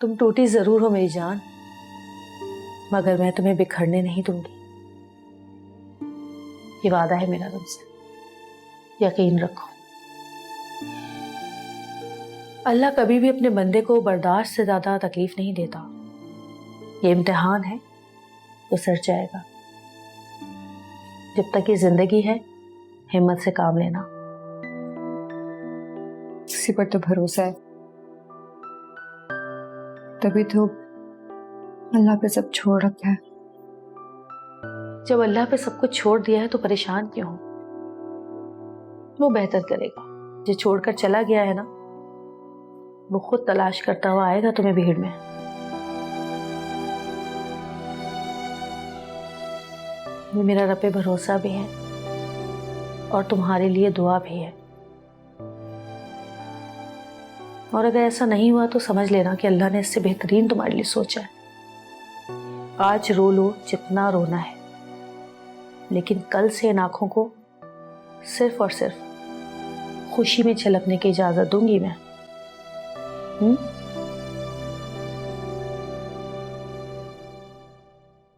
तुम टूटी जरूर हो मेरी जान, मगर मैं तुम्हें बिखरने नहीं दूंगी। ये वादा है मेरा तुमसे, यकीन रखो। अल्लाह कभी भी अपने बंदे को बर्दाश्त से ज्यादा तकलीफ नहीं देता। ये इम्तिहान है तो सर जाएगा। जब तक ये जिंदगी है हिम्मत से काम लेना। किसी पर तो भरोसा है, तभी तो अल्लाह पे सब छोड़ रखा है। जब अल्लाह पे सब कुछ छोड़ दिया है तो परेशान क्यों हो? वो बेहतर करेगा। जो छोड़कर चला गया है ना, वो खुद तलाश करता हुआ आएगा तुम्हें भीड़ में। ये मेरा रब पे भरोसा भी है और तुम्हारे लिए दुआ भी है। और अगर ऐसा नहीं हुआ तो समझ लेना कि अल्लाह ने इससे बेहतरीन तुम्हारे लिए सोचा है। आज रो लो जितना रोना है, लेकिन कल से इन आंखों को सिर्फ और सिर्फ खुशी में छलकने की इजाजत दूंगी मैं।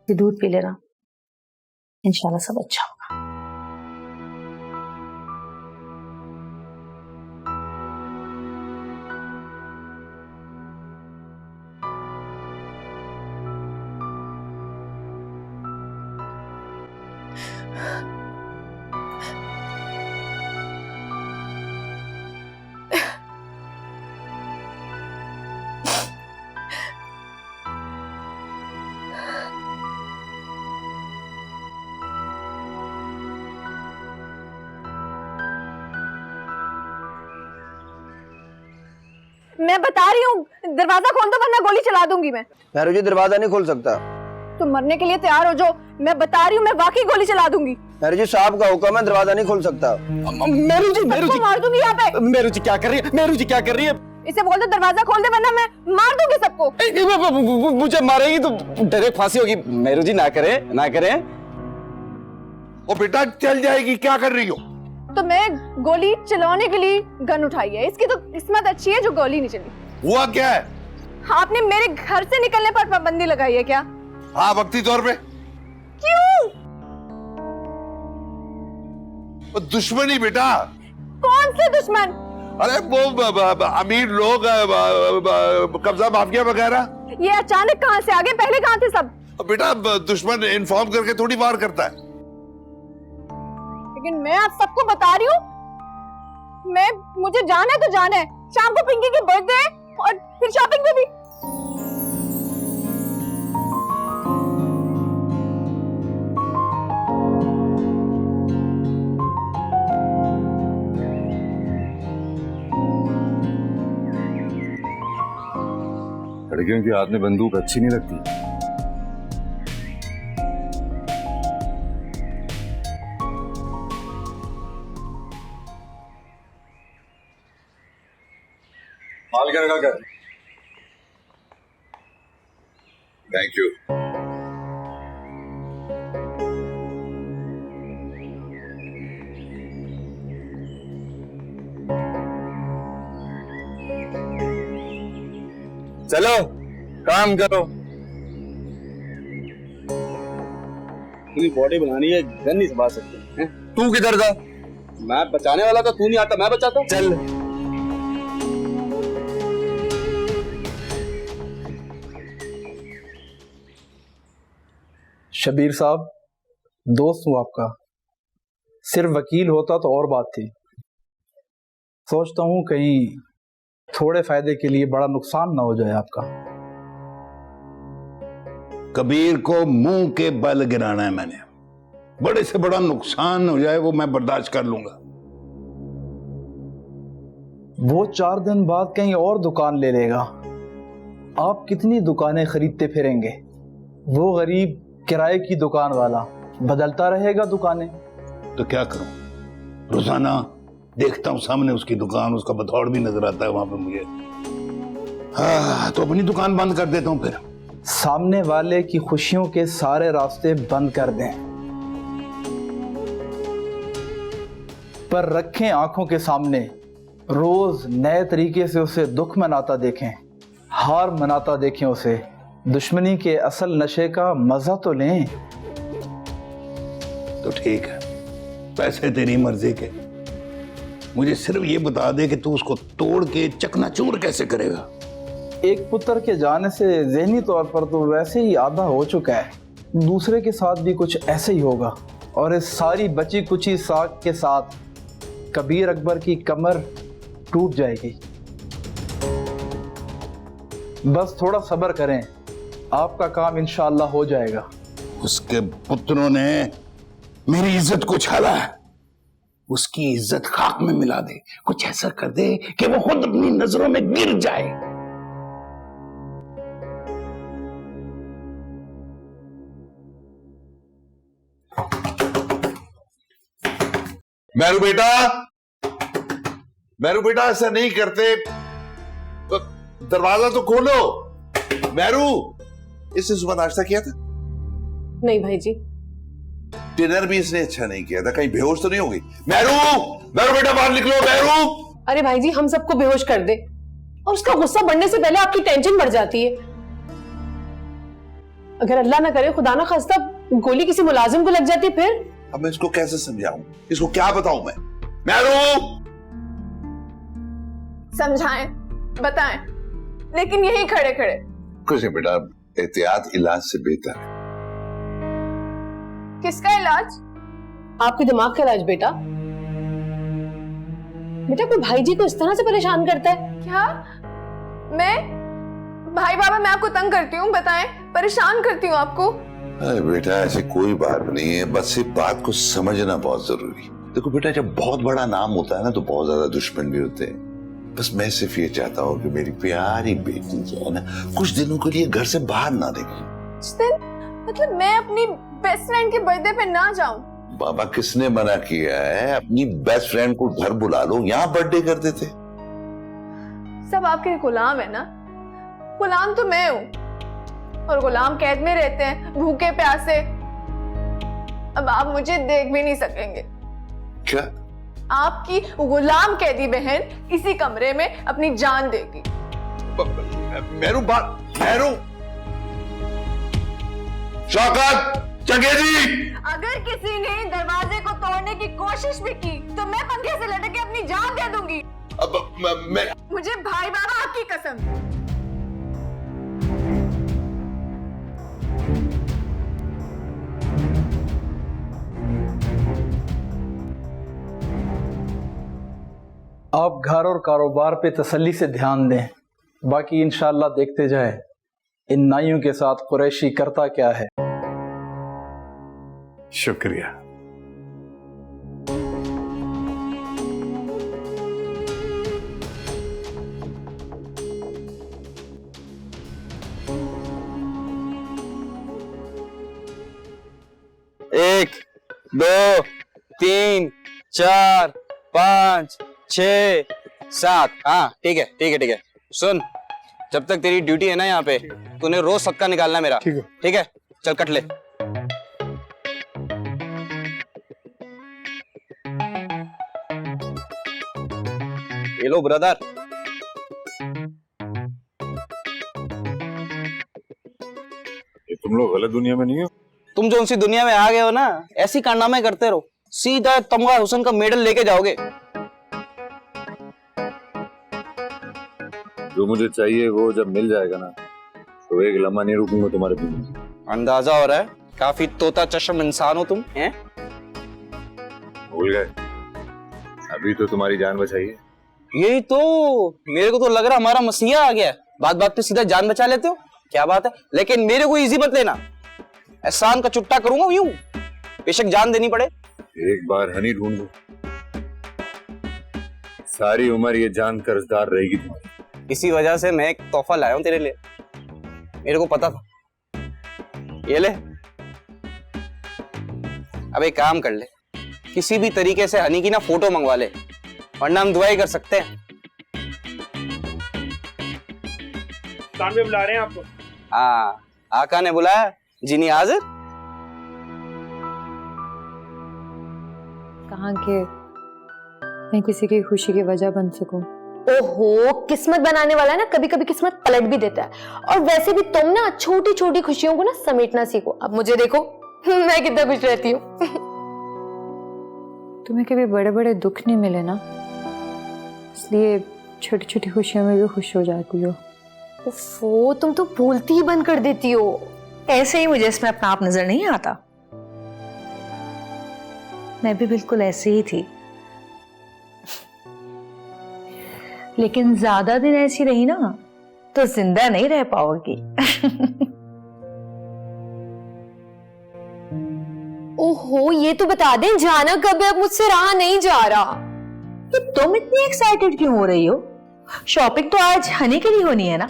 ये दूध पी लेना, इंशाल्लाह सब अच्छा होगा। मैं बता रही हूँ, दरवाजा खोल दो वरना गोली चला दूंगी मैं। मेहरू जी दरवाजा नहीं खोल सकता। तुम मरने के लिए तैयार हो जो? मैं बता रही हूँ, मैं वाकई गोली चला दूंगी। मेहरू जी साहब का हुक्म है, दरवाजा नहीं खोल सकता। मेरू जी मार दूंगी यहाँ पे। मेरू जी क्या कर रही है? मेरू जी क्या कर रही है? इसे बोल दो दरवाजा खोल दे वरना मैं मार दूंगी सबको। मुझे मारेगी तो डायरेक्ट फांसी होगी। मेरू जी ना करे, ना करे। ओ बेटा चल जाएगी, क्या कर रही हो? तो मैं गोली चलाने के लिए गन उठाई है। इसकी तो किस्मत अच्छी है जो गोली नहीं चली। हुआ क्या है? आपने मेरे घर से निकलने पर पाबंदी लगाई है क्या? हाँ वक्ती तौर पे। क्यों? वो दुश्मनी बेटा। कौन से दुश्मन? अरे वो अमीर लोग, कब्जा माफिया वगैरह। ये अचानक कहाँ से आ गए? पहले कहाँ थे सब? बेटा दुश्मन इन्फॉर्म करके थोड़ी वार करता है। लेकिन मैं आप सबको बता रही हूँ, मुझे जाना है तो जाना है। शाम को पिंकी की बर्थडे है और फिर शॉपिंग पे भी। लड़कियों के हाथ में बंदूक अच्छी नहीं लगती। माल क्या कर? Thank you. चलो काम करो। पूरी बॉडी बनानी है, गन नहीं संभाल सकते। तू किधर था? मैं बचाने वाला था, तू नहीं आता, मैं बचाता। चल शबीर साहब, दोस्त हूँ आपका। सिर्फ वकील होता तो और बात थी। सोचता हूँ कहीं थोड़े फायदे के लिए बड़ा नुकसान ना हो जाए आपका। कबीर को मुंह के बल गिराना है मैंने। बड़े से बड़ा नुकसान हो जाए वो मैं बर्दाश्त कर लूंगा। वो 4 दिन बाद कहीं और दुकान ले लेगा। आप कितनी दुकानें खरीदते फिरेंगे? वो गरीब किराए की दुकान वाला बदलता रहेगा दुकानें। तो क्या करूं? रोजाना देखता हूं सामने उसकी दुकान, उसका बथौड़ भी नजर आता है वहां पे मुझे। तो अपनी दुकान बंद कर देता हूं फिर। सामने वाले की खुशियों के सारे रास्ते बंद कर दें, पर रखें आंखों के सामने, रोज नए तरीके से उसे दुख मनाता देखें। हार मनाता देखें उसे, दुश्मनी के असल नशे का मजा तो लें। तो ठीक है, पैसे तेरी मर्जी के, मुझे सिर्फ ये बता दे कि तू उसको तोड़ के चकनाचूर कैसे करेगा। एक पुत्र के जाने से ज़हनी तौर पर तो वैसे ही आधा हो चुका है, दूसरे के साथ भी कुछ ऐसे ही होगा। और इस सारी बची कुची साख के साथ कबीर अकबर की कमर टूट जाएगी। बस थोड़ा सब्र करें, आपका काम इंशाअल्लाह हो जाएगा। उसके पुत्रों ने मेरी इज्जत को छाला है, उसकी इज्जत खाक में मिला दे, कुछ ऐसा कर दे कि वो खुद अपनी नजरों में गिर जाए। मैरू बेटा ऐसा नहीं करते, दरवाजा तो खोलो। मैरू, इसने सुबह नाश्ता किया था? नहीं भाई जी। डिनर भी इसने अच्छा नहीं किया था, कहीं बेहोश तो नहीं हो गई? मैरू, मैरू बेटा बाहर निकलो। मैरू, अरे भाई जी, हम सबको बेहोश कर दे और उसका गुस्सा बढ़ने से पहले आपकी टेंशन बढ़ जाती है। अगर अल्लाह ना करे, खुदा ना खास्ता, गोली किसी मुलाजिम को लग जाती फिर? अब मैं इसको कैसे समझाऊं, इसको क्या बताऊं मैं? मैरू, समझाएं, बताएं, लेकिन यही खड़े खड़े। कुछ नहीं बेटा, एहतियात इलाज से बेहतर है। किसका इलाज? आपके दिमाग का इलाज बेटा। बेटा कोई भाई जी को इस तरह से परेशान करता है क्या? मैं भाई बाबा, मैं आपको तंग करती हूँ? बताएं, परेशान करती हूँ आपको? अरे बेटा ऐसी कोई बात नहीं है, बस इस बात को समझना बहुत जरूरी। देखो बेटा, जब बहुत बड़ा नाम होता है ना तो बहुत ज्यादा दुश्मन भी होते हैं। बस मैं सिर्फ ये चाहता हूँ कि मेरी प्यारी बेटी जो है ना, कुछ दिनों के लिए घर से बाहर ना निकले। मतलब मैं अपनी बेस्ट फ्रेंड के बर्थडे पे ना जाऊं? बाबा किसने मना किया है? अपनी बेस्ट फ्रेंड को घर बुला लो, यहाँ बर्थडे कर देते। सब आपके गुलाम है ना? गुलाम तो मैं हूँ, और गुलाम कैद में रहते हैं, भूखे प्यासे। अब आप मुझे देख भी नहीं सकेंगे। क्या? आपकी गुलाम कैदी बहन इसी कमरे में अपनी जान देगी। मैरू मैरू, शौकत, चंगेजी, अगर किसी ने दरवाजे को तोड़ने की कोशिश भी की तो मैं पंखे से लटक के अपनी जान दे दूंगी। अब मैं मुझे भाई बाबा आपकी कसम। आप घर और कारोबार पे तसल्ली से ध्यान दें, बाकी इंशाअल्लाह देखते जाए इन नाइयों के साथ कुरैशी करता क्या है। शुक्रिया। एक, दो, तीन, चार, 5, 6, 7। हाँ ठीक है ठीक है ठीक है। सुन, जब तक तेरी ड्यूटी है ना यहाँ पे, तूने रोज सदका निकालना है मेरा। ठीक है, चल कट ले। ये लो ब्रदर। ये तुम लोग गलत दुनिया में नहीं हो? तुम जो उनसी दुनिया में आ गए हो ना, ऐसी कारनामे करते रहो, सीधा तमगा हुसैन का मेडल लेके जाओगे। जो मुझे चाहिए वो जब मिल जाएगा ना, तो एक लम्हा नहीं रुकूंगा तुम्हारे पीछे। अंदाजा हो रहा है, काफी तोता चश्म इंसान हो तुम, हैं? भूल गए? अभी तो तुम्हारी जान बचाई है। यही तो, मेरे को तो लग रहा हमारा मसीहा आ गया है। बात बात पे सीधा जान बचा लेते हो, क्या बात है। लेकिन मेरे को इजी मत लेना, एहसान का चुट्टा करूंगा यूं, बेशक जान देनी पड़े। एक बार हनी ढूंढ लो, सारी उम्र ये जान कर्जदार रहेगी तुम्हारी। इसी वजह से मैं एक तोहफा लाया हूं तेरे लिए, मेरे को पता था। ये ले। अब एक काम कर ले, किसी भी तरीके से हनी की ना फोटो मंगवा ले, वरना हम दुआ ही कर सकते हैं। सामने बुला रहे हैं आपको। हाँ, आका ने बुलाया, जिनी हाजिर। कहाँ के मैं किसी की खुशी की वजह बन सकूं। ओहो, किस्मत बनाने वाला ना कभी कभी किस्मत पलट भी देता है। और वैसे भी तुम ना छोटी छोटी खुशियों को ना समेटना सीखो। अब मुझे देखो, मैं कितना खुश रहती हूँ। तुम्हें कभी बड़े बड़े दुख नहीं मिले ना, इसलिए छोटी छोटी खुशियों में भी खुश हो जाती हो। ओफो, तुम तो बोलती ही बंद कर देती हो। ऐसे ही मुझे इसमें अपना आप नजर नहीं आता। मैं भी बिल्कुल ऐसे ही थी, लेकिन ज्यादा दिन ऐसी रही ना तो जिंदा नहीं रह पाओगी। ओहो, ये तो बता दें, जाना कब है? अब मुझसे रहा नहीं जा रहा। तो तुम इतनी एक्साइटेड क्यों हो रही हो? शॉपिंग तो आज हनी के लिए होनी है ना?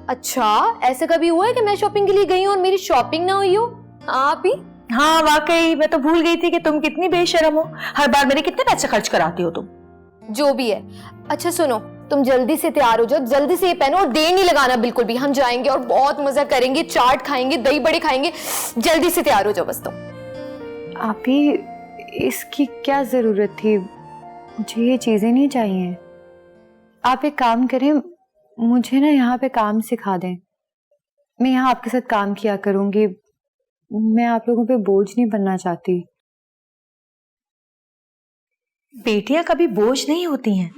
अच्छा, ऐसा कभी हुआ है कि मैं शॉपिंग के लिए गई हूँ और मेरी शॉपिंग ना हुई हो? आप ही? हाँ वाकई, मैं तो भूल गई थी कि तुम कितनी बेशर्म हो। हर बार मेरे कितने पैसे खर्च कराती हो तुम। जो भी है। अच्छा सुनो, तुम जल्दी से तैयार हो जाओ, जल्दी से ये पहनो और देर नहीं लगाना बिल्कुल भी। हम जाएंगे और बहुत मजा करेंगे, चाट खाएंगे, दही बड़े खाएंगे। जल्दी से तैयार हो जाओ बस तुम। आप ही, इसकी क्या जरूरत थी? मुझे ये चीजें नहीं चाहिए। आप एक काम करें, मुझे ना यहाँ पे काम सिखा दें। मैं यहाँ आपके साथ काम किया करूंगी। मैं आप लोगों पे बोझ नहीं बनना चाहती। बेटियां कभी बोझ नहीं होती हैं।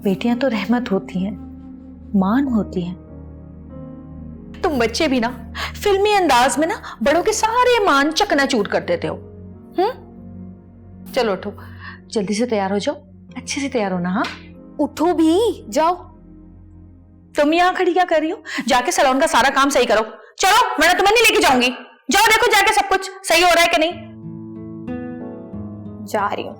बेटियां तो रहमत होती हैं, मान होती हैं। तुम बच्चे भी ना फिल्मी अंदाज में ना बड़ों के सारे मान चकनाचूर कर देते हो। चलो उठो, जल्दी से तैयार हो जाओ, अच्छे से तैयार होना। हाँ उठो भी, जाओ। तुम यहाँ खड़ी क्या कर रही हो? जाके सैलून का सारा काम सही करो। चलो, मैं तुम्हें नहीं लेके जाऊंगी। जाओ देखो जाके सब कुछ सही हो रहा है कि नहीं। जा रही हूँ।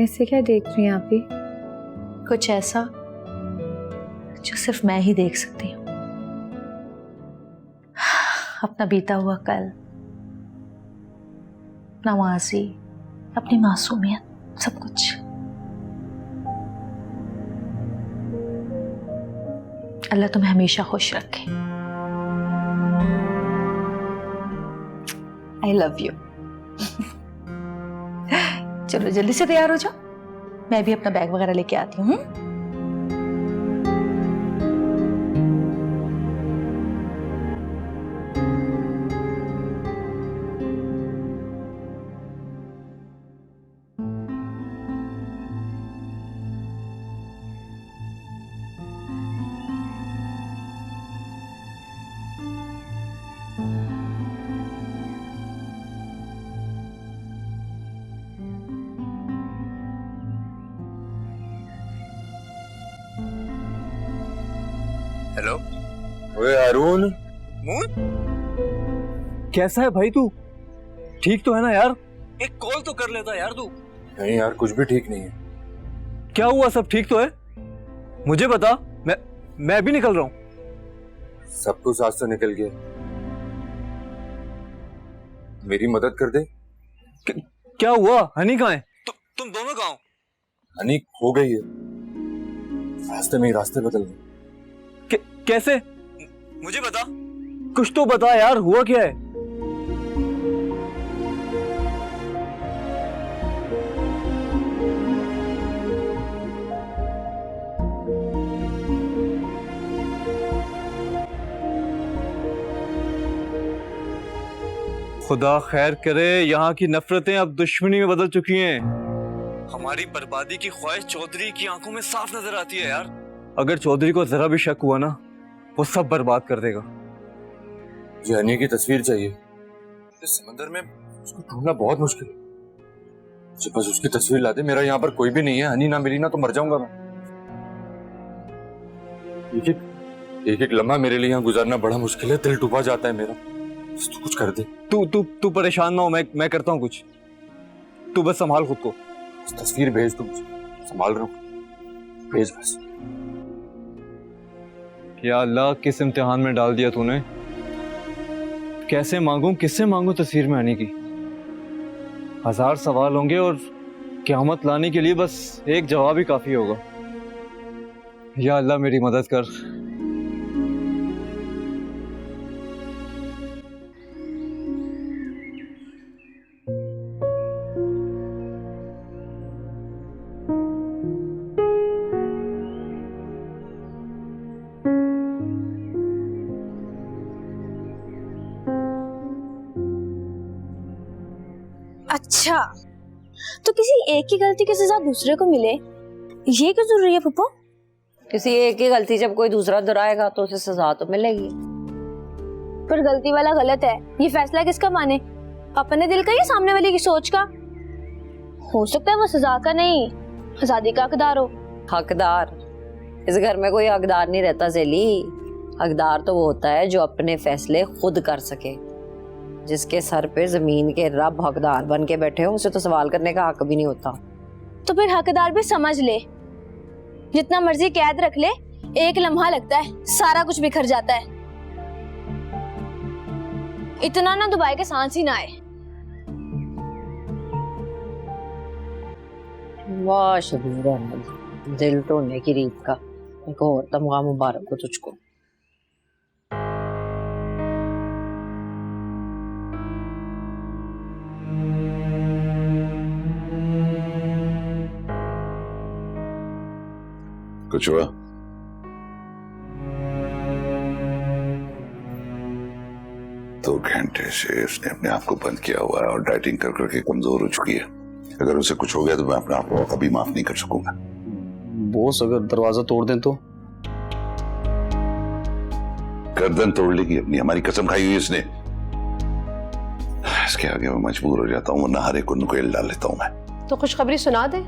ऐसे क्या देख रही हैं आप ही? कुछ ऐसा जो सिर्फ मैं ही देख सकती हूँ। अपना बीता हुआ कल, अपना माजी, अपनी मासूमियत, सब कुछ। अल्लाह तुम्हें हमेशा खुश रखे। I love you. चलो जल्दी से तैयार हो जाओ, मैं भी अपना बैग वगैरह लेके आती हूँ। हेलो, ओए अरुण। कैसा है भाई तू? ठीक तो है ना यार? एक कॉल तो कर लेता यार तू। नहीं यार, कुछ भी ठीक नहीं है। क्या हुआ? सब ठीक तो है? मुझे बता, मैं भी निकल रहा हूँ। सब कुछ आज से निकल गया। मेरी मदद कर दे। क्या हुआ? हनी कहाँ है? तुम दोनों कहाँ हो? हनी खो गई है, रास्ते में ही रास्ते बदल गए। कैसे? मुझे बता, कुछ तो बता यार, हुआ क्या है? खुदा खैर करे, यहाँ की नफरतें अब दुश्मनी में बदल चुकी हैं। हमारी बर्बादी की ख्वाहिश चौधरी की आंखों में साफ नजर आती है यार। अगर चौधरी को जरा भी शक हुआ ना, वो सब बर्बाद कर देगा। मुझे हनी की तस्वीर चाहिए। इस समंदर में उसको ढूंढना बहुत मुश्किल है। मुझे बस उसकी तस्वीर ला दे। मेरा यहाँ पर कोई भी नहीं है। हनी ना मिली ना तो मर जाऊंगा मैं। एक एक लम्हा मेरे लिए यहाँ गुजारना बड़ा मुश्किल है। दिल डूबा जाता है मेरा। तू कुछ कर दे। तू परेशान ना हो, मैं करता हूँ कुछ। तू बस संभाल खुद को। तस्वीर भेज तू मुझे, संभाल रहा हूँ। भेज बस। या अल्लाह, किस इम्तिहान में डाल दिया तूने। कैसे मांगूं, किससे मांगूं तस्वीर में आने की? 1000 सवाल होंगे और क़यामत लाने के लिए बस एक जवाब ही काफी होगा। या अल्लाह मेरी मदद कर। अच्छा, तो किसी एक की गलती की सजा दूसरे को मिले, ये क्यों जरूरी है पप्पू? किसी एक की गलती जब कोई दूसरा दोहराएगा तो उसे सजा तो मिलेगी। पर गलती वाला गलत है, ये फैसला किसका माने? अपने दिल का या सामने वाले की सोच का? हो सकता है वो सजा का नहीं, आजादी का हकदार हो। हकदार? इस घर में कोई हकदार नहीं रहता ज़ेली। हकदार तो वो होता है जो अपने फैसले खुद कर सके। जिसके सर पे जमीन के रब हकदार बन के बैठे हो, उसे तो सवाल करने का हक भी नहीं होता। तो फिर हकदार भी समझ ले, जितना मर्जी कैद रख ले, एक लम्हा लगता है सारा कुछ बिखर जाता है। इतना ना दुबाई के सांस ही ना आए। वाह शबीर अहमद, दिल तोड़ने की रीत का एक और तमगा मुबारक हो तुझको। कुछ हुआ? दो घंटे से उसने अपने आप को बंद किया हुआ है और डाइटिंग कर करके कमजोर हो चुकी है। अगर उसे कुछ हो गया तो मैं अपने आप को कभी माफ नहीं कर सकूंगा। बॉस अगर दरवाजा तोड़ दें तो? गर्दन तोड़ लेगी अपनी, हमारी कसम खाई हुई इसने। इसके आगे मैं मजबूर हो जाता हूँ, वरना हर एक को नुकेल डाल लेता हूँ मैं। तो खुशखबरी सुना दे।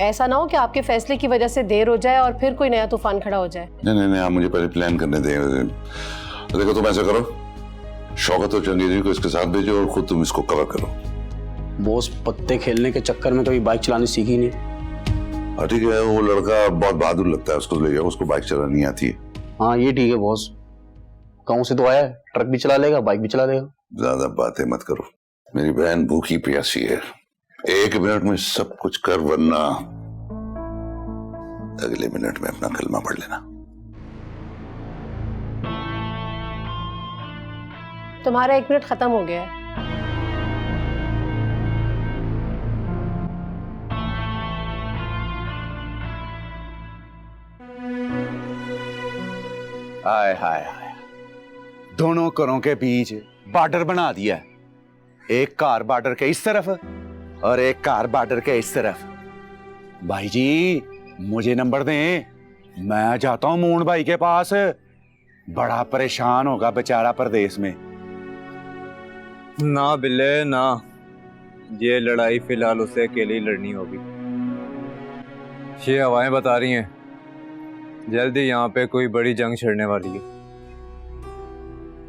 ऐसा ना हो कि आपके फैसले की वजह से देर हो जाए और फिर कोई नया तूफान खड़ा हो जाए। नहीं, आप मुझे पहले प्लान करने दें। देखो तुम ऐसा करो, शौकत और चंगेजी को इसके साथ भेजो और खुद तुम इसको कवर करो। बॉस पत्ते खेलने के चक्कर में कभी बाइक चलानी सीखी नहीं। हाँ ठीक है, वो लड़का बहुत बहादुर लगता है, उसको ले जाओ, उसको बाइक चलानी आती है। हाँ ये ठीक है बॉस, गाँव से तो आया है, ट्रक भी चला लेगा, बाइक भी चला लेगा। ज्यादा बातें मत करो, मेरी बहन भूखी प्यासी है। 1 मिनट में सब कुछ कर, वरना अगले मिनट में अपना कलमा पढ़ लेना। तुम्हारा 1 मिनट खत्म हो गया है। हाय हाय हाय, दोनों घरों के बीच बॉर्डर बना दिया है। एक कार बॉर्डर के इस तरफ और एक कार बॉर्डर के इस तरफ। भाई जी मुझे नंबर दें, मैं जाता हूं मून भाई के पास। बड़ा परेशान होगा बेचारा परदेश में। ना बिल्ले ना, ये लड़ाई फिलहाल उसे अकेले ही लड़नी होगी। ये हवाएं बता रही हैं जल्दी यहाँ पे कोई बड़ी जंग छिड़ने वाली है।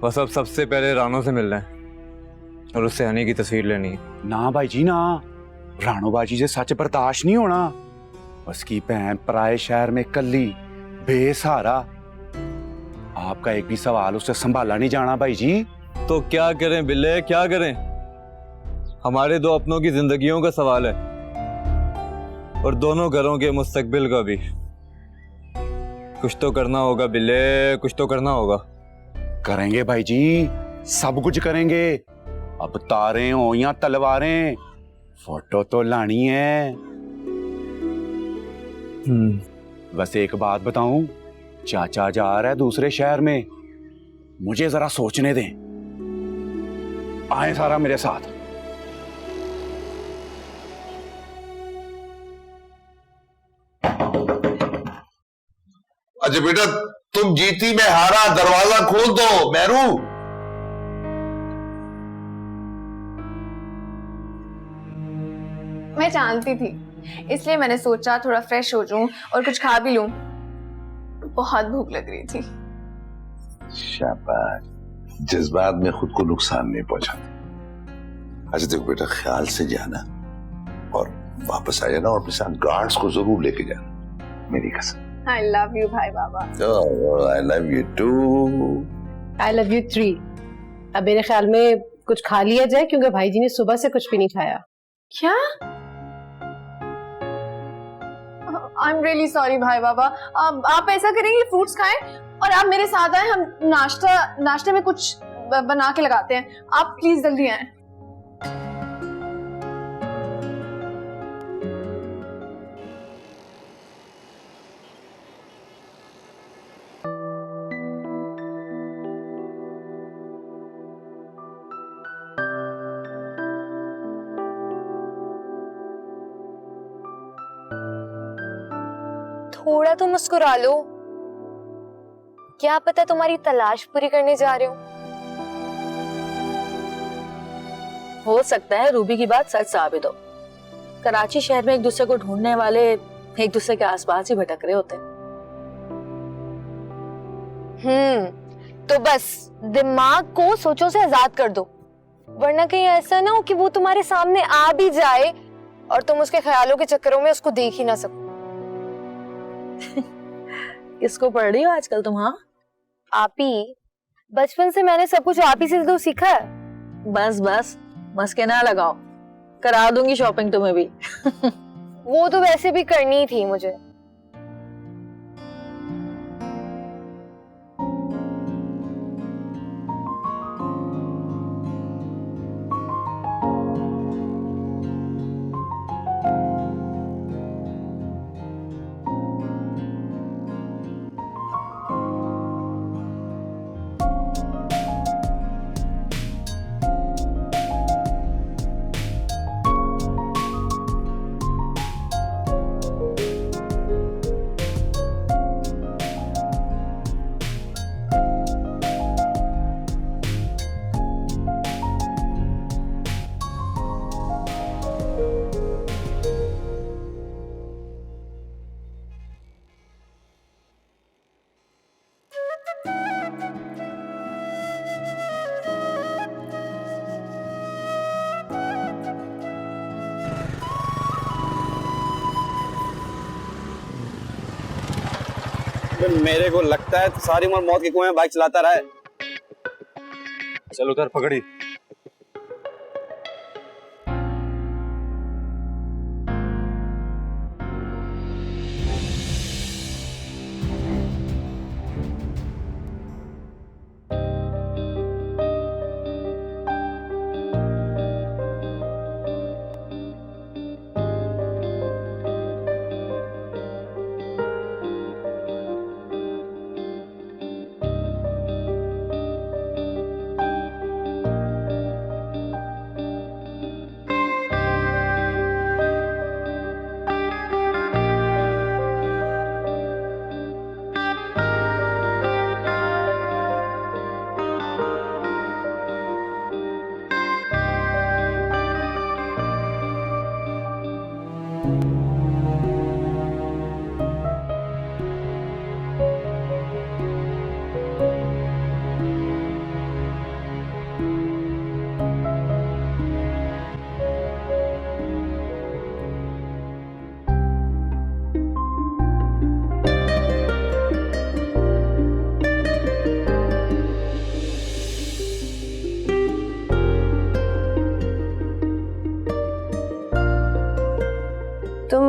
बस अब सबसे पहले रानो से मिलना है और उससे हनी की तस्वीर लेनी है। ना भाई जी ना, रानो बाजी से सच बर्दाश्त नहीं होना। उसकी बहन पराए शहर में कल्ली बेसहारा, आपका एक भी सवाल उससे संभाला नहीं जाना भाई जी। तो क्या करें बिल्ले, क्या करें? हमारे दो अपनों की जिंदगियों का सवाल है और दोनों घरों के मुस्तकबिल का भी। कुछ तो करना होगा बिल्ले, कुछ तो करना होगा। करेंगे भाई जी, सब कुछ करेंगे। अब तारें हो या तलवारें, फोटो तो लानी है। बस एक बात बताऊं, चाचा जा रहा है दूसरे शहर में, मुझे जरा सोचने दें। आए सारा मेरे साथ। अच्छा बेटा, तुम जीती मैं हारा, दरवाजा खोल दो मैरू। मैं जानती थी, इसलिए मैंने सोचा थोड़ा फ्रेश हो जाऊं और कुछ खा भी लूं। बहुत भूख लग रही थी। शाबाश, जज्बात में खुद को नुकसान नहीं पहुंचाते। अच्छा देखो बेटा, ख्याल से जाना और वापस आ जाना और अपने साथ गार्ड्स को जरूर लेके जाना, मेरी कसम। I love you भाई बाबा। Oh, I love you too। I love you 3। अब मेरे ख्याल में कुछ खा लिया जाए, क्योंकि भाई जी ने सुबह से कुछ भी नहीं खाया। क्या? आई एम रियली सॉरी भाई बाबा। आप ऐसा करेंगे, फ्रूट्स खाएं और आप मेरे साथ आए, हम नाश्ते में कुछ बना के लगाते हैं। आप प्लीज जल्दी आए। थोड़ा तो मुस्कुरा लो, क्या पता तुम्हारी तलाश पूरी करने जा रहे हो सकता है रूबी की बात सच साबित हो। कराची शहर में एक दूसरे को ढूंढने वाले एक दूसरे के आसपास ही भटक रहे होते हैं। तो बस दिमाग को सोचों से आजाद कर दो, वरना कहीं ऐसा ना हो कि वो तुम्हारे सामने आ भी जाए और तुम उसके ख्यालों के चक्करों में उसको देख ही ना सको। किसको पढ़ रही हो आजकल तुम? हाँ, आप ही। बचपन से मैंने सब कुछ आप ही से तो सीखा है। बस बस मस्के ना लगाओ, करा दूंगी शॉपिंग तुम्हें भी। वो तो वैसे भी करनी ही थी मुझे। मेरे को लगता है सारी उम्र मौत के कुएं में बाइक चलाता रहा है। चल उधर पकड़ी। तुम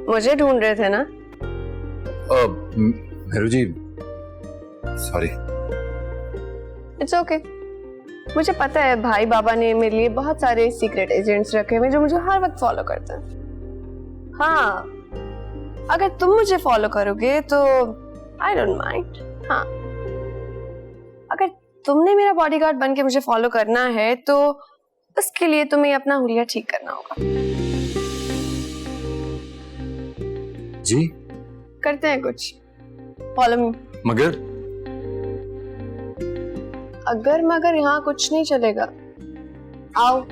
मुझे ढूंढ रहे थे ना? मेरू जी सॉरी। It's okay. मुझे पता है भाई बाबा ने मेरे लिए बहुत सारे सीक्रेट एजेंट्स रखे हुए जो मुझे हर वक्त फॉलो करते हैं। हाँ, अगर तुम मुझे फॉलो करोगे तो आई डोंट माइंड। हाँ, अगर तुमने मेरा बॉडीगार्ड बन के मुझे फॉलो करना है तो उसके लिए तुम्हें अपना हुलिया ठीक करना होगा। जी करते हैं कुछ। Follow me. मगर अगर मगर यहाँ कुछ नहीं चलेगा। आओ।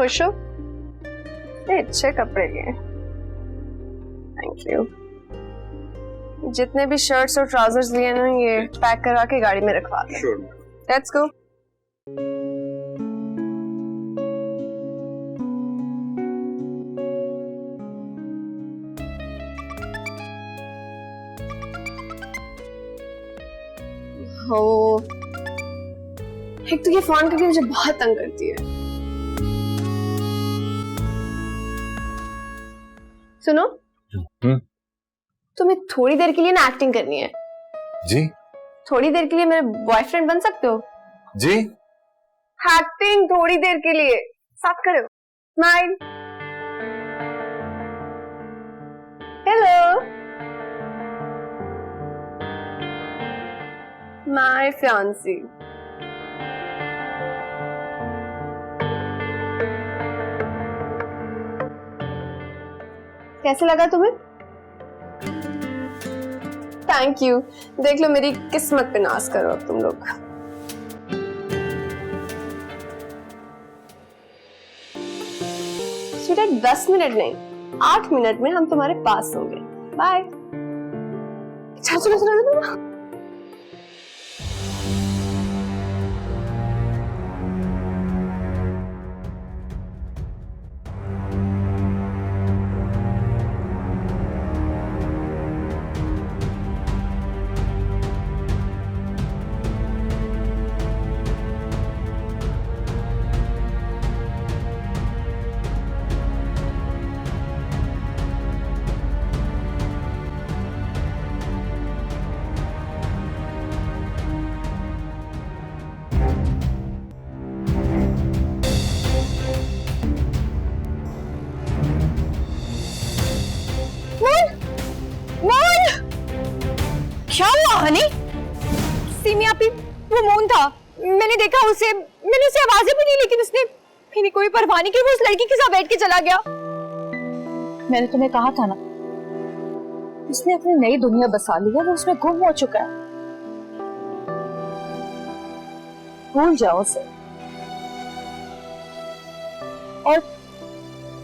खुश हो? इतने अच्छे कपड़े लिए। Thank you. जितने भी शर्ट्स और ट्राउजर्स लिए ना, ये पैक करा के गाड़ी में रखवा दे। Let's go. हो, एक तो ये फोन करके मुझे बहुत तंग करती है। सुनो, तुम्हें थोड़ी देर के लिए ना एक्टिंग करनी है। जी? थोड़ी देर के लिए मेरे बॉयफ्रेंड बन सकते हो? जी? एक्टिंग थोड़ी देर के लिए, साथ खड़े हो, स्माइल। Hello, my fiancée. कैसे लगा तुम्हें? Thank you. देख लो मेरी किस्मत पे नाज करो अब तुम लोग। स्वीट, 10 मिनट नहीं, 8 मिनट में हम तुम्हारे पास होंगे। बाय। चलो चलो चलो। क्या हुआ हनी? सीमी आपी, वो मौन था, मैंने देखा उसे, मैंने उसे आवाजें भी दी, लेकिन उसने मैंने कोई परवाह नहीं की, वो उस लड़की के साथ बैठ के चला गया। मैंने तुम्हें कहा था ना, उसने अपनी नई दुनिया बसा ली है, वो उसमें गुम हो चुका है। भूल जाओ उसे और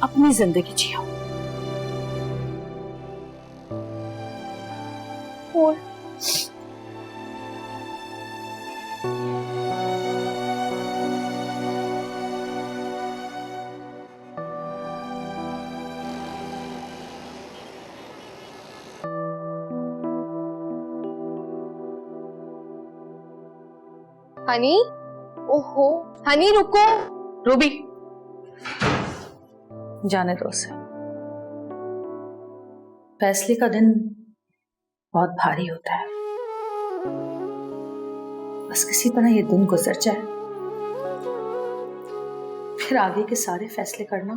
अपनी जिंदगी जियो। और हनी, ओहो, हनी रुको। रूबी, जाने दो उसे। फैसले का दिन बहुत भारी होता है, बस किसी तरह ये दिन गुजर जाए, फिर आगे के सारे फैसले करना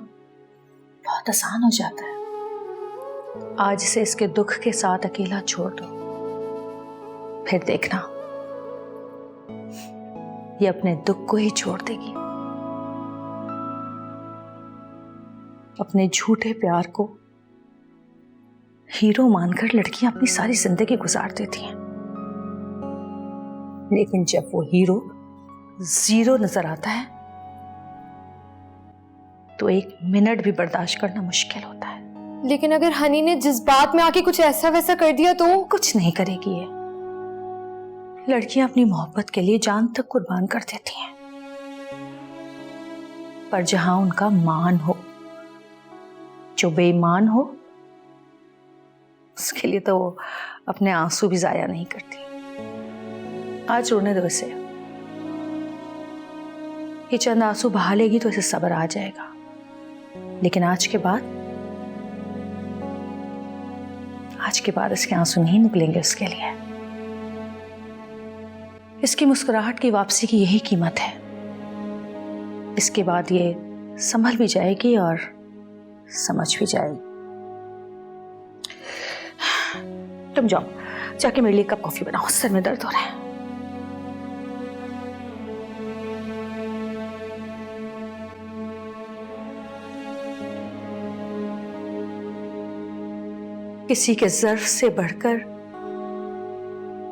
बहुत आसान हो जाता है। आज से इसके दुख के साथ अकेला छोड़ दो, फिर देखना ये अपने दुख को ही छोड़ देगी। अपने झूठे प्यार को हीरो मानकर लड़कियां अपनी सारी जिंदगी गुजार देती हैं, लेकिन जब वो हीरो जीरो नजर आता है तो 1 मिनट भी बर्दाश्त करना मुश्किल होता है। लेकिन अगर हनी ने जज्बात में आके कुछ ऐसा वैसा कर दिया तो? कुछ नहीं करेगी ये। लड़कियां अपनी मोहब्बत के लिए जान तक कुर्बान कर देती हैं, पर जहां उनका मान हो, जो बेईमान हो, उसके लिए तो वो अपने आंसू भी जाया नहीं करती। आज रोने दो इसे, ये चंद आंसू बहा लेगी तो इसे सब्र आ जाएगा, लेकिन आज के बाद इसके आंसू नहीं निकलेंगे उसके लिए। इसकी मुस्कुराहट की वापसी की यही कीमत है। इसके बाद ये संभल भी जाएगी और समझ भी जाएगी। तुम जाओ, जाके मेरे लिए कप कॉफी बनाओ, सर में दर्द हो रहा है। किसी के ज़र्फ से बढ़कर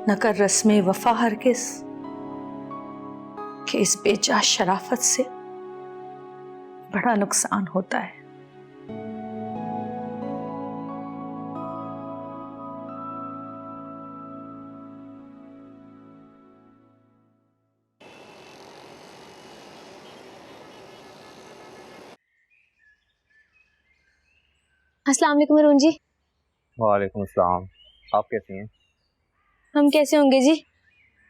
न कर रस्मे वफा हरगिज़, कि इस बेजा शराफत से बड़ा नुकसान होता है। अस्सलाम वालेकुम अरुण जी। वालेकुम अस्सलाम। आप कैसी हैं? हम कैसे होंगे जी,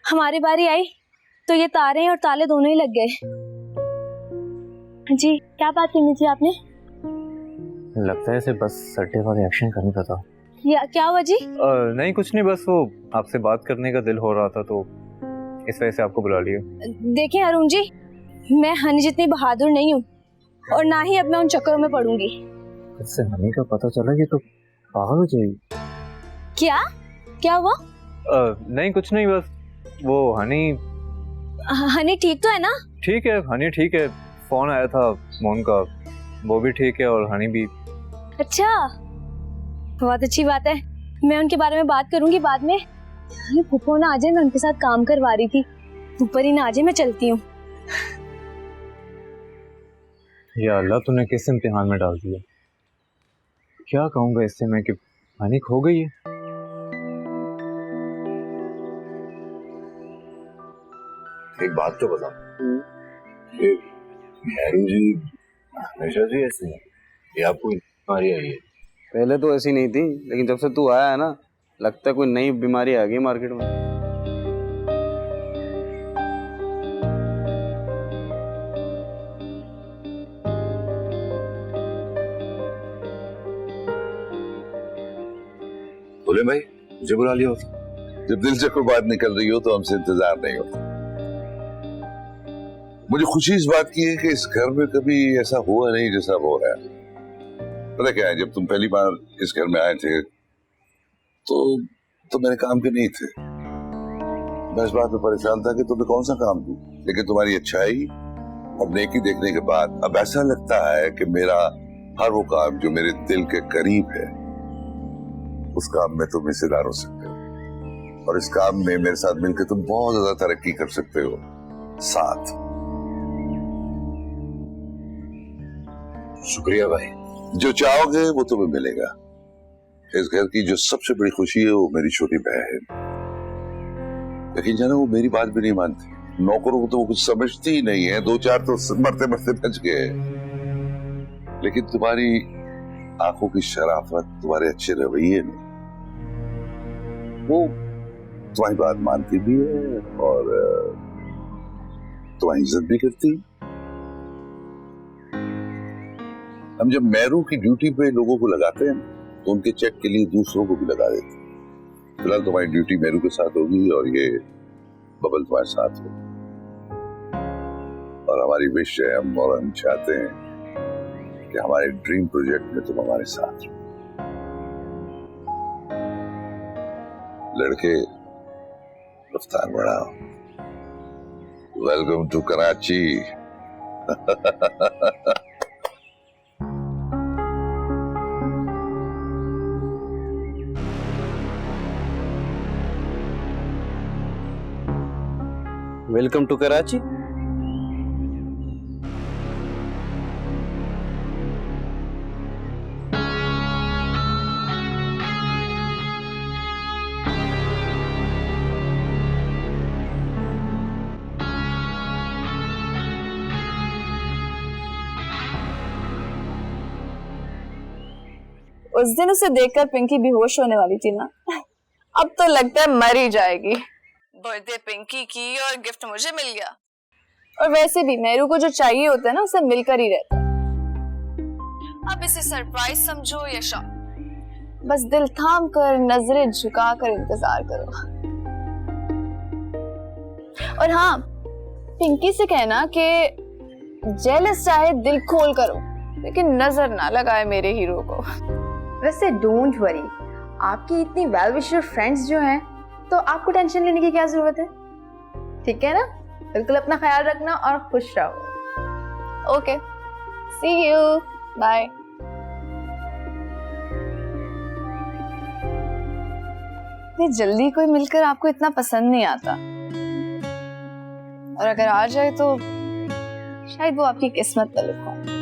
हमारी बारी आई तो ये तारे और ताले दोनों ही लग गए। जी क्या बात करनी थी आपने? लगता है इसे बस सट्टे का रिएक्शन करने का था। या क्या हुआ जी? नहीं कुछ नहीं, बस वो आपसे बात करने का दिल हो रहा था तो इस वजह से आपको बुला लिया। देखें अरुण जी, मैं हनी जितनी बहादुर नहीं हूँ और ना ही अब मैं उन चक्करों में पड़ूंगी। इससे हनी का पता चला कि तो पागल हो जाएगी। क्या क्या हुआ? नहीं कुछ नहीं, बस वो हनी ठीक तो है ना? ठीक है, हनी ठीक है। फोन आया था मोहन का, वो भी ठीक है और हनी भी। अच्छा बहुत अच्छी बात है, मैं उनके बारे में बात करूंगी बाद में। फूफो ना आ जाए, मैं उनके साथ काम करवा रही थी, ऊपर ही ना आ जाए, मैं चलती हूँ। या अल्लाह तूने किस इम्तिहान में डाल दिया। क्या कहूँगा इससे मैं कि हनी खो गई है। एक बात तो बता, ये मैरू जी हमेशा से ऐसी है या आपको बीमारी आई है? पहले तो ऐसी नहीं थी, लेकिन जब से तू आया है ना, लगता है कोई नई बीमारी आ गई मार्केट में। बोले भाई मुझे बुला लिया होता। जब दिल से कोई बात निकल रही हो तो हमसे इंतजार नहीं होता। मुझे खुशी इस बात की है कि इस घर में कभी ऐसा हुआ नहीं जैसा हो रहा है। पता क्या है, जब तुम पहली बार इस घर में आए थे तो मेरे काम के नहीं थे। मैं इस बात में परेशान था कि तुम्हें कौन सा काम दूं, लेकिन तुम्हारी अच्छाई और नेकी देखने के बाद अब ऐसा लगता है कि मेरा हर वो काम जो मेरे दिल के करीब है, उस काम में तुम हिस्सेदार हो सकते हो और इस काम में मेरे साथ मिलकर तुम बहुत ज्यादा तरक्की कर सकते हो। साथ शुक्रिया भाई, जो चाहोगे वो तुम्हें मिलेगा। इस घर की जो सबसे बड़ी खुशी है वो मेरी छोटी बहन। लेकिन जाना वो मेरी बात भी नहीं मानती। नौकरों को तो वो कुछ समझती ही नहीं है, दो चार तो मरते मरते बच गए। लेकिन तुम्हारी आंखों की शराफत, तुम्हारे अच्छे रवैये ने वो तुम्हारी बात मानती भी है और तुम्हारी इज्जत भी करती। हम जब मैरू की ड्यूटी पे लोगों को लगाते हैं तो उनके चेक के लिए दूसरों को भी लगा देते हैं। फिलहाल तुम्हारी ड्यूटी मैरू के साथ होगी और ये बबल तुम्हारे साथ हो। और हमारी विश है, हम चाहते हैं कि हमारे ड्रीम प्रोजेक्ट में तुम हमारे साथ हो। लड़के रफ्तार बढ़ाओ। Welcome to Karachi. Welcome to Karachi. उस दिन उसे देखकर पिंकी बेहोश होने वाली थी ना, अब तो लगता है मर ही जाएगी। बर्थडे पिंकी की और गिफ्ट मुझे मिल गया। और वैसे भी मेरू को जो चाहिए होता है ना, उसे मिलकर ही रहता है। अब इसे सरप्राइज समझो या शॉक, बस दिल थाम कर नजरें झुका कर इंतजार करो। और हाँ, पिंकी से कहना कि जेलस चाहे दिल खोल करो, लेकिन नजर ना लगाए मेरे हीरो को। वैसे डोंट वरी, आपकी इतनी वेल विशर फ्रेंड्स जो हैं, तो आपको टेंशन लेने की क्या जरूरत है। ठीक है ना? बिल्कुल अपना ख्याल रखना और खुश रहो। Okay, see you, bye. इतनी जल्दी कोई मिलकर आपको इतना पसंद नहीं आता, और अगर आ जाए तो शायद वो आपकी किस्मत में लिखा हो।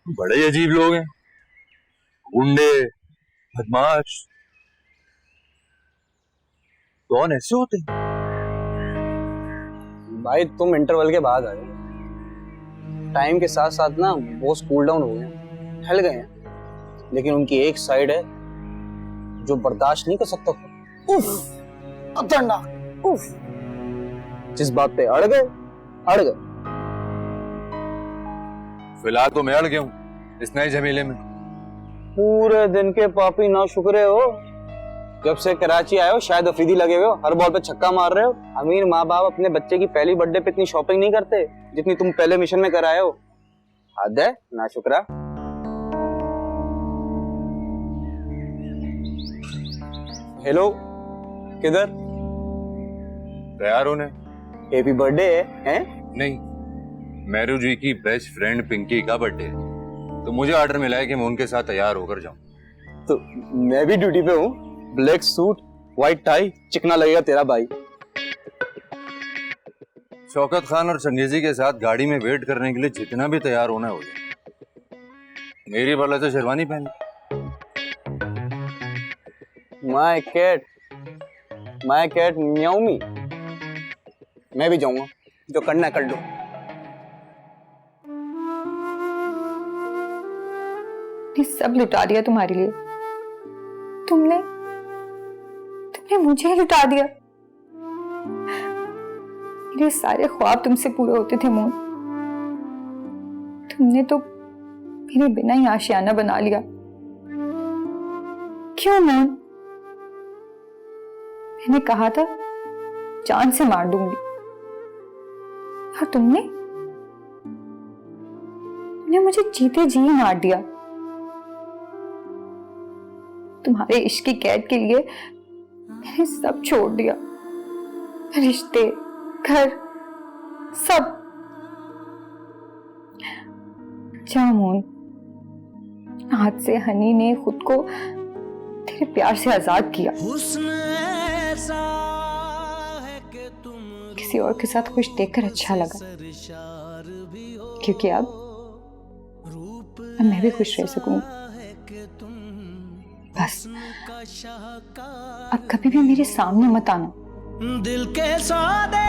बड़े ही अजीब लोग हैं, गुंडे, बदमाश। कौन ऐसे होते हैं? भाई तुम इंटरवल के बाद आए, टाइम के साथ साथ ना वो कूल डाउन हो गए, हिल गए हैं, लेकिन उनकी एक साइड है जो बर्दाश्त नहीं कर सकता। उफ, खतरनाक, उफ। जिस बात पे अड़ गए, अड़ गए। फिलहाल तो मैं अड़ गया हूँ इस नए झमेले में। पूरे दिन के पापी ना शुक्रे हो, जब से कराची आए हो शायद अफरीदी लगे हुए हो, हर बॉल पे छक्का मार रहे हो। अमीर माँ बाप अपने बच्चे की पहली बर्थडे पे इतनी शॉपिंग नहीं करते जितनी तुम पहले मिशन में कराए हो। हद है ना शुक्रा। हेलो, किधर? तैयार होने? हैप्पी बर्थडे है? नहीं, मैरू जी की बेस्ट फ्रेंड पिंकी का बर्थडे है, तो मुझे ऑर्डर मिला है कि मैं उनके साथ तैयार होकर जाऊं। तो मैं भी ड्यूटी पे हूँ। ब्लैक सूट, व्हाइट टाई, चिकना लगेगा तेरा भाई। शौकत खान और चंगेजी के साथ गाड़ी में वेट करने के लिए जितना भी तैयार होना हो जाए। मेरी वाला तो शेरवानी पहनी। माय कैट म्याऊ मी। मैं भी जाऊंगा, जो करना कर लो। सब लुटा दिया तुम्हारे लिए, तुमने मुझे लुटा दिया। मेरे सारे ख्वाब तुमसे पूरे होते थे मोहन, तुमने तो मेरे बिना ही आशियाना बना लिया। क्यों मोहन? मैंने कहा था जान से मार दूंगी, और तुमने मुझे जीते जी मार दिया। तुम्हारे इश्क की कैद के लिए मैंने सब छोड़ दिया, रिश्ते, घर, सब। जामून, आज से हनी ने खुद को तेरे प्यार से आजाद किया। किसी और के साथ खुश देखकर अच्छा लगा, क्योंकि अब मैं भी खुश रह सकूंगी। बस अब कभी भी मेरे सामने मत आना। दिल के सौदे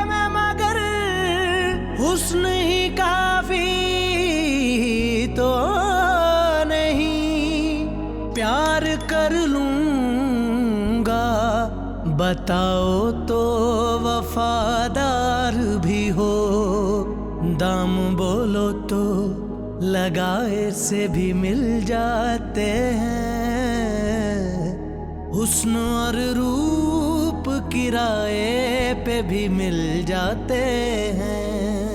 में मगर हुस्न ही काफी तो नहीं, प्यार कर लूंगा बताओ तो वफादार भी हो, दाम बोलो तो लगाए से भी मिल जाते हैं, हुस्न और रूप किराए पे भी मिल जाते हैं।